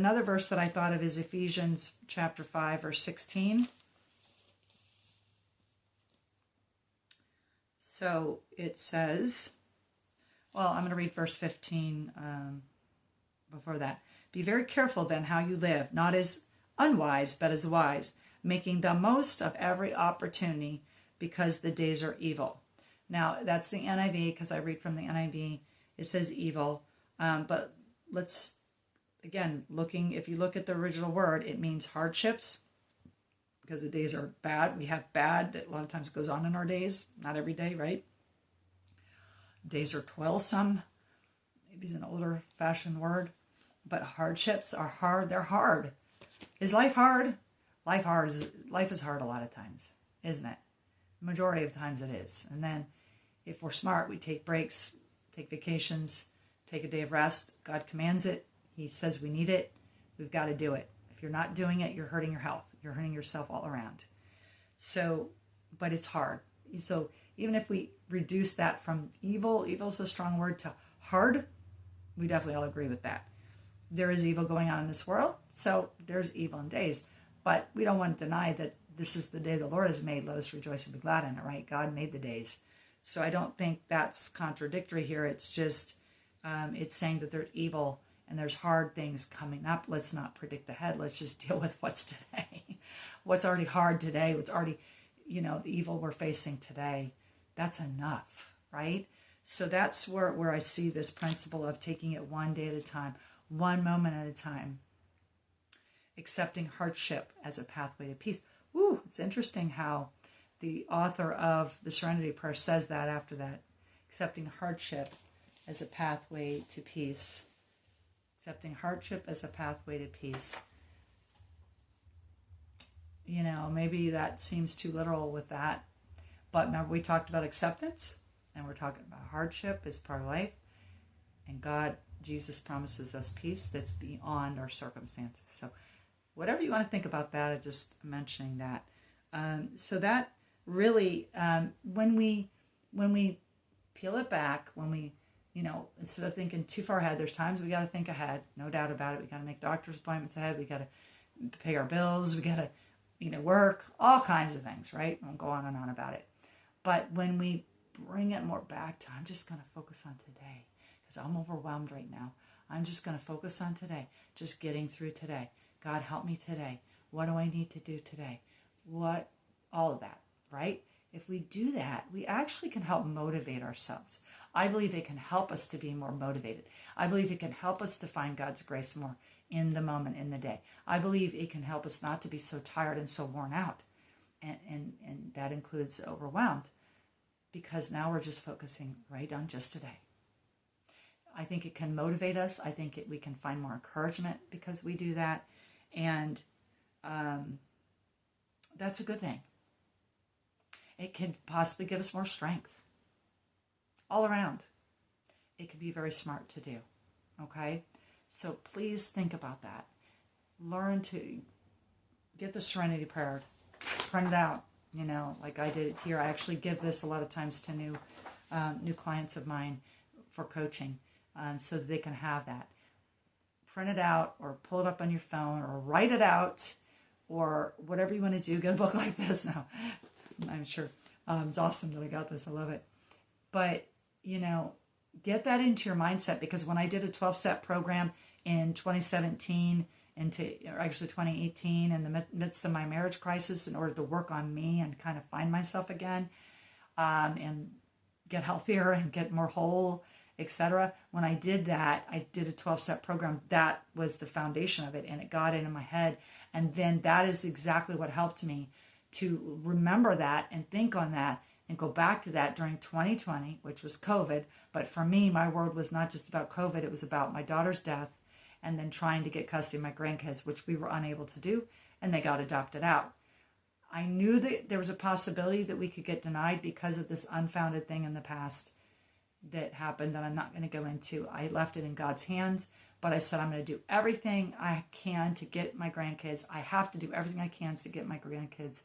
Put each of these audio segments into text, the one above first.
Another verse that I thought of is Ephesians chapter 5, verse 16. So it says, well, I'm going to read verse 15 before that. Be very careful then how you live, not as unwise, but as wise, making the most of every opportunity because the days are evil. Now, that's the NIV, because I read from the NIV. It says evil. But let's, again, if you look at the original word, it means hardships, because the days are bad. We have bad that a lot of times goes on in our days. Not every day, right? Days are toilsome. Maybe it's an older fashioned word. But hardships are hard. They're hard. Is life hard? Life is hard a lot of times, isn't it? Majority of times it is. And then if we're smart, we take breaks, take vacations, take a day of rest. God commands it. He says we need it. We've got to do it. If you're not doing it, you're hurting your health. You're hurting yourself all around. So, but it's hard. So even if we reduce that from evil is a strong word, to hard, we definitely all agree with that. There is evil going on in this world, so there's evil in days. But we don't want to deny that this is the day the Lord has made. Let us rejoice and be glad in it, right? God made the days. So I don't think that's contradictory here. It's just, it's saying that there's evil and there's hard things coming up. Let's not predict ahead. Let's just deal with what's today. What's already hard today, what's already, the evil we're facing today. That's enough, right? So that's where I see this principle of taking it one day at a time, one moment at a time, accepting hardship as a pathway to peace. Ooh, it's interesting how the author of the Serenity Prayer says that after that. Accepting hardship as a pathway to peace. Accepting hardship as a pathway to peace. Maybe that seems too literal with that. But remember, we talked about acceptance, and we're talking about hardship as part of life. And Jesus promises us peace that's beyond our circumstances. So whatever you want to think about that, I'm just mentioning that. So that really, when we peel it back, when we, instead of thinking too far ahead, there's times we got to think ahead, no doubt about it. We got to make doctor's appointments ahead. We got to pay our bills. We got to, work, all kinds of things, right? I won't go on and on about it. But when we bring it more back to, I'm just going to focus on today because I'm overwhelmed right now. I'm just going to focus on today, just getting through today. God, help me today. What do I need to do today? All of that, right? If we do that, we actually can help motivate ourselves. I believe it can help us to be more motivated. I believe it can help us to find God's grace more in the moment, in the day. I believe it can help us not to be so tired and so worn out. And that includes overwhelmed, because now we're just focusing right on just today. I think it can motivate us. I think we can find more encouragement because we do that. And that's a good thing. It can possibly give us more strength all around. It can be very smart to do. Okay? So please think about that. Learn to get the Serenity Prayer, print it out, like I did it here. I actually give this a lot of times to new clients of mine for coaching, so that they can have that. Print it out or pull it up on your phone or write it out or whatever you want to do. Get a book like this now. I'm sure it's awesome that I got this. I love it. But, get that into your mindset, because when I did a 12-step program in 2017 actually 2018, in the midst of my marriage crisis, in order to work on me and kind of find myself again, and get healthier and get more whole, etc. When I did that, I did a 12-step program. That was the foundation of it, and it got into my head. And then that is exactly what helped me to remember that and think on that and go back to that during 2020, which was COVID. But for me, my world was not just about COVID. It was about my daughter's death and then trying to get custody of my grandkids, which we were unable to do, and they got adopted out. I knew that there was a possibility that we could get denied because of this unfounded thing in the past that happened that I'm not going to go into. I left it in God's hands, but I said I'm going to do everything I can to get my grandkids. I have to do everything I can to get my grandkids.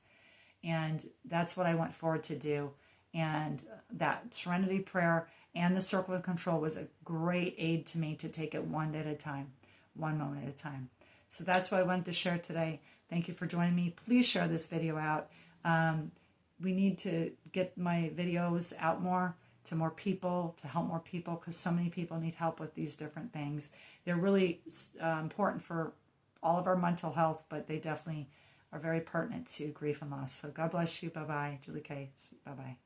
And that's what I went forward to do. And that Serenity Prayer and the Circle of Control was a great aid to me to take it one day at a time, one moment at a time. So that's what I wanted to share today. Thank you for joining me. Please share this video out. We need to get my videos out more to more people, to help more people, because so many people need help with these different things. They're really important for all of our mental health, but they definitely are very pertinent to grief and loss. So God bless you. Bye-bye. Julie K. Bye-bye.